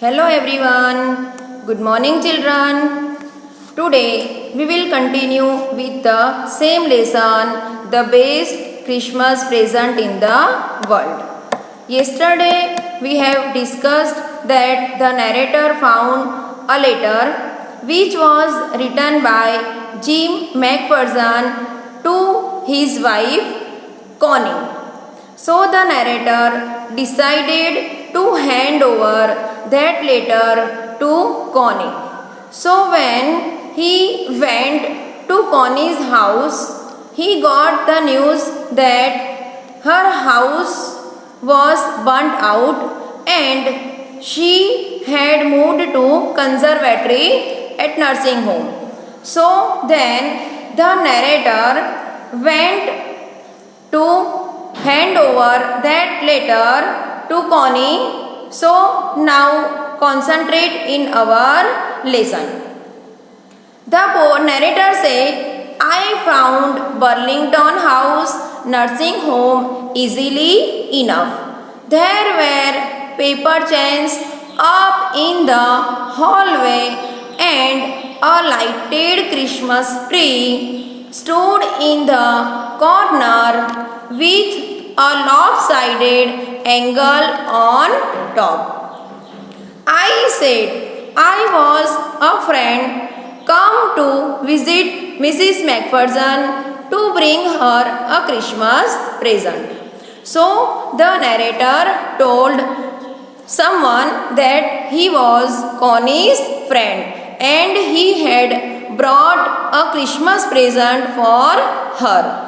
Hello everyone. Good morning children. Today we will continue with the same lesson, the best Christmas present in the world. Yesterday we have discussed that the narrator found a letter which was written by Jim McPherson to his wife Connie. So the narrator decided to hand over that letter to Connie. So when he went to Connie's house, he got the news that her house was burnt out and she had moved to conservatory at nursing home. So then the narrator went to hand over that letter to Connie. So now concentrate in our lesson. The narrator said, I found Burlington House nursing home easily enough. There were paper chains up in the hallway and a lighted Christmas tree stood in the corner with a lopsided angle on top. I said I was a friend come to visit Mrs. McPherson to bring her a Christmas present. So the narrator told someone that he was Connie's friend and he had brought a Christmas present for her.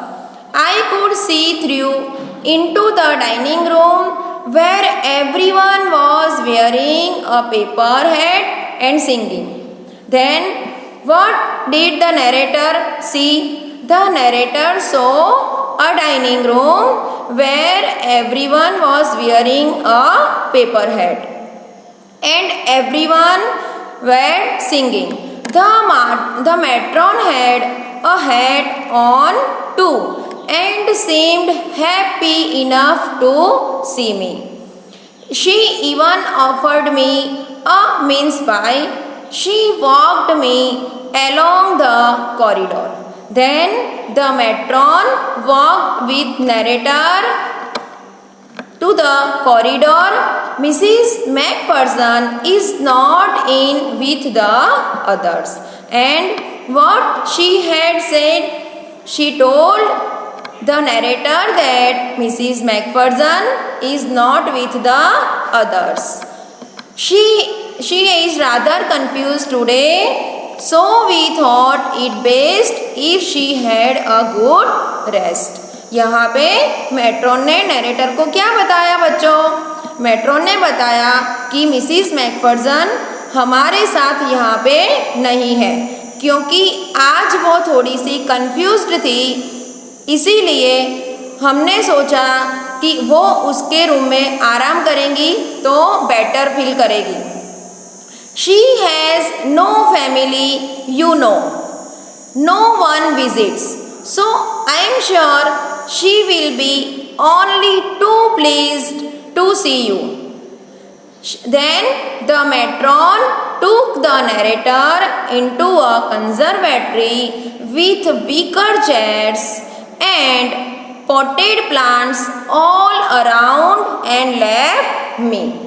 I could see through into the dining room where everyone was wearing a paper hat and singing. Then what did the narrator see? The narrator saw a dining room where everyone was wearing a paper hat and everyone were singing. The matron had a hat on too and seemed happy enough to see me. She even offered me a mince pie. She walked me along the corridor. Then the matron walked with narrator to the corridor. Mrs. McPherson is not in with the others. And what she had said, she told the narrator that Mrs. McPherson is not with the others. She is rather confused today, so we thought it best if she had a good rest. यहाँ पे matron ने narrator को क्या बताया बच्चों? Matron ने बताया कि मिसिस मैकफर्सन हमारे साथ यहाँ पे नहीं है क्योंकि आज वो थोड़ी सी कंफ्यूज्ड थी, इसीलिए हमने सोचा कि वो उसके रूम में आराम करेंगी तो बेटर फील करेगी. She has no family, you know. No one visits. So I am sure she will be only too pleased to see you. Then the matron took the narrator into a conservatory with wicker chairs and potted plants all around and left me.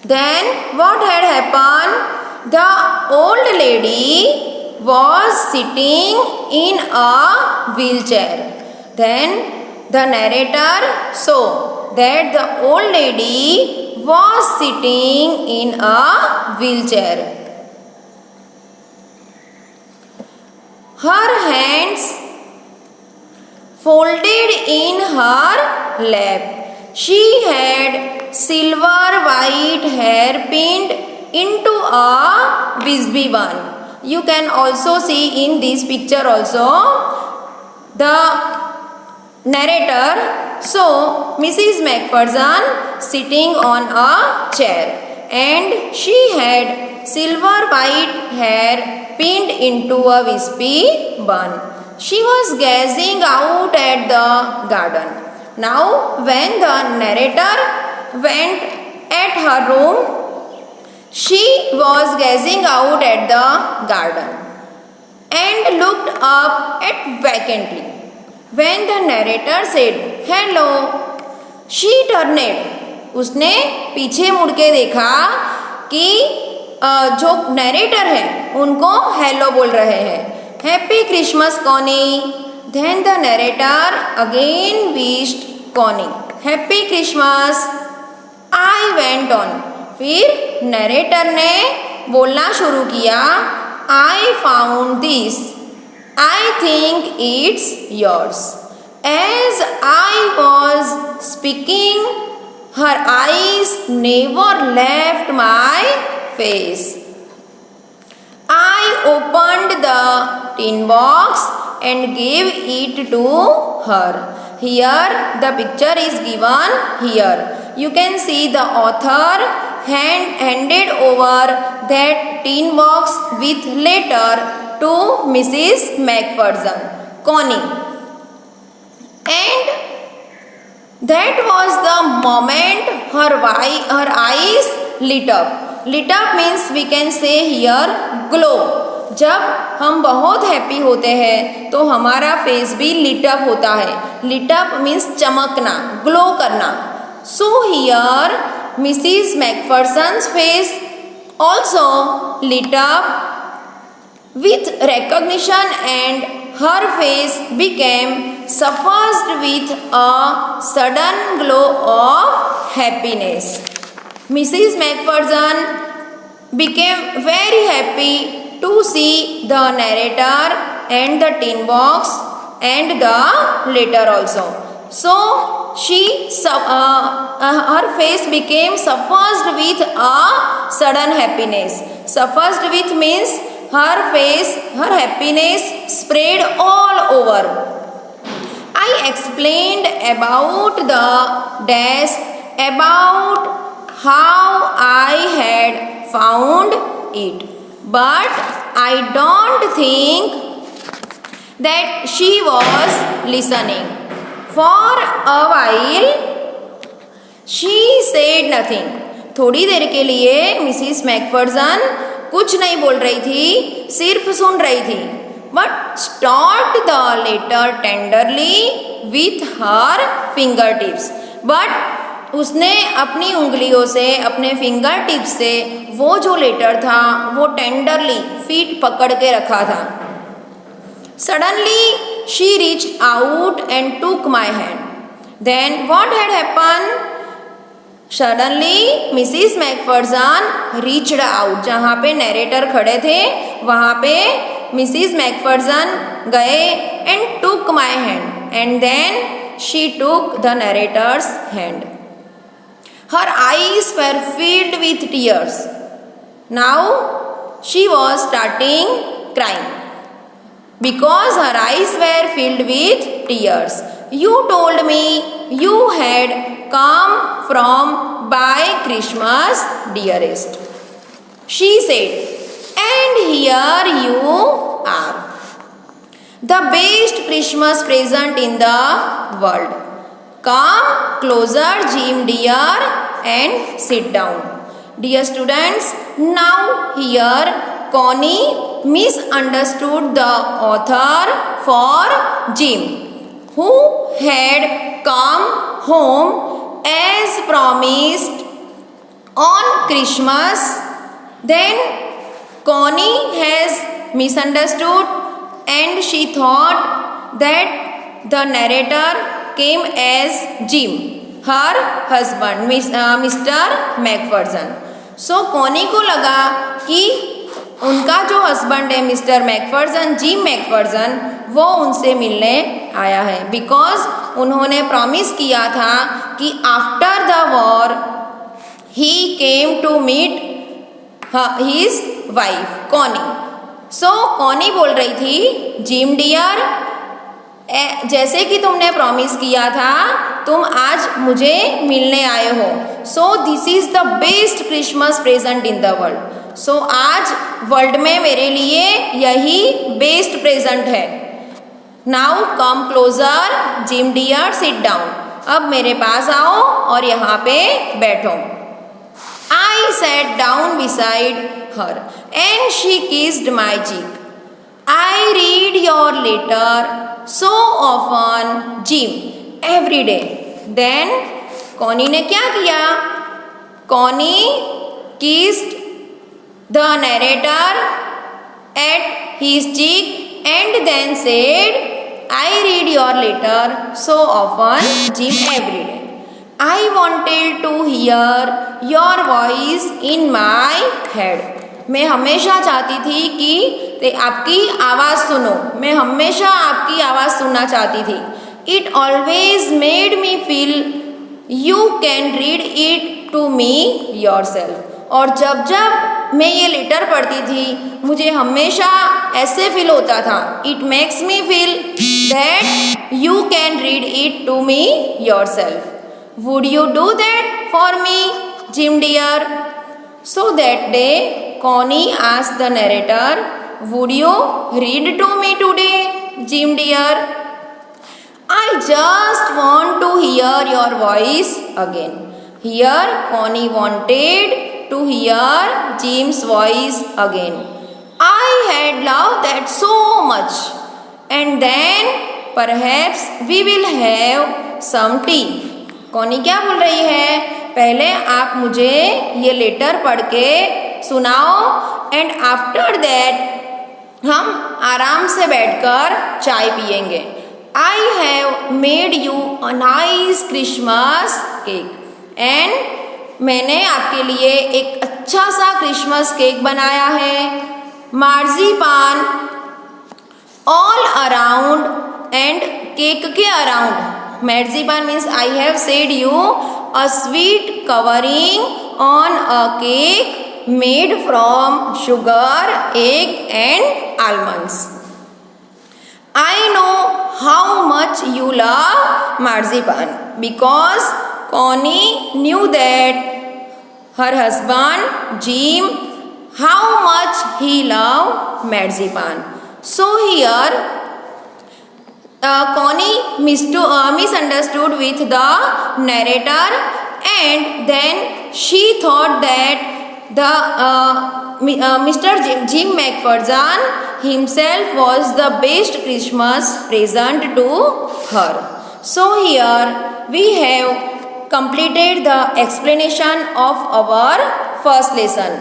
Then what had happened? The old lady was sitting in a wheelchair. Then the narrator saw that the old lady was sitting in a wheelchair. Her hands folded in her lap. She had silver white hair pinned into a wispy bun. You can also see in this picture also the narrator saw Mrs. McPherson sitting on a chair and she had silver white hair pinned into a wispy bun. She was gazing out at the garden. Now when the narrator went at her room, She was gazing out at the garden and looked up at vacantly. When the narrator said, "Hello," she turned. उसने पीछे मुड़ के देखा कि जो narrator है उनको hello बोल रहे हैं. Happy Christmas Connie. Then the narrator again wished Connie happy Christmas. I went on. फिर नरेटर ने बोलना शुरू किया. I found this. I think it's yours. As I was speaking, her eyes never left my face. I opened the tin box and gave it to her. Here the picture is given here. You can see the author handed over that tin box with letter to Mrs. Macpherson, Connie. And that was the moment her eyes lit up. Lit up means we can say here glow. जब हम बहुत happy होते हैं तो हमारा face भी lit up होता है. लिट अप मीन्स चमकना, ग्लो करना. So here Mrs McPherson's face also lit up with recognition and her face became suffused with a sudden glow of happiness. Mrs. Macpherson became very happy to see the narrator and the tin box and the letter also. So her face became suffused with a sudden happiness. Suffused with means her face, her happiness spread all over. I explained about the desk, about how I had found it. But I don't think that she was listening. For a while, she said nothing. थोड़ी देर के लिए Mrs Macpherson कुछ नहीं बोल रही थी, सिर्फ सुन रही थी. But stopped the letter tenderly with her fingertips. But उसने अपनी उंगलियों से, अपने फिंगर टिप्स से वो जो लेटर था वो टेंडरली फीट पकड़ के रखा था. Suddenly she reach out and took my hand. Then what had happen? Suddenly Mrs McPherson reached out. जहाँ पे नरेटर खड़े थे वहाँ पे मिसिस मैकफर्सन गए and took my hand. And then she took the narrator's hand. Her eyes were filled with tears. Now she was starting crying because her eyes were filled with tears. You told me you had come from by Christmas, dearest, she said, and here you are, the best Christmas present in the world. Come closer, Jim dear, and sit down. Dear students, now here Connie misunderstood the author for Jim, who had come home as promised on Christmas. Then Connie has misunderstood and she thought that the narrator came as Jim, her husband, Mr. Macpherson. So Connie को लगा कि उनका जो husband है mister Macpherson, gym Macpherson, वो उनसे मिलने आया है. बिकॉज उन्होंने प्रॉमिस किया था कि after the war he came to meet his wife Connie. So Connie बोल रही थी, जिम डियर, जैसे कि तुमने प्रॉमिस किया था तुम आज मुझे मिलने आए हो. So this is the best Christmas present in the world. So आज वर्ल्ड में मेरे लिए यही बेस्ट प्रेजेंट है. Now come closer, Jim dear, sit down. अब मेरे पास आओ और यहाँ पे बैठो. I sat down beside her and she kissed my cheek. I read your letter so often, Jim, every day. Then Connie ने क्या किया? Connie kissed the narrator at his cheek and then said, I read your letter so often, Jim, every day. I wanted to hear your voice in my head. मैं हमेशा चाहती थी कि आपकी आवाज़ सुनो. मैं हमेशा आपकी आवाज़ सुनना चाहती थी. It always made me feel you can read it to me yourself. और जब जब मैं ये लेटर पढ़ती थी मुझे हमेशा ऐसे फील होता था. It makes me feel that you can read it to me yourself. Would you do that for me, Jim dear? So that day, Connie asked the narrator, would you read to me today, Jim dear? I just want to hear your voice again. Here, Connie wanted to hear Jim's voice again. I had loved that so much. And then, perhaps we will have some tea. Connie क्या बोल रही है? पहले आप मुझे ये letter पढ़ के सुनाओ एंड आफ्टर दैट हम आराम से बैठकर चाय पियेंगे. I have made you a nice Christmas cake and मैंने आपके लिए एक अच्छा सा क्रिसमस केक बनाया है. मार्जिपान ऑल अराउंड एंड केक के around. Marzipan means I have said you a sweet covering on a cake made from sugar, egg and almonds. I know how much you love marzipan because Connie knew that her husband Jim how much he loved marzipan. So here Connie misunderstood with the narrator and then she thought that the Mr. Jim McPherson himself was the best Christmas present to her. So here we have completed the explanation of our first lesson.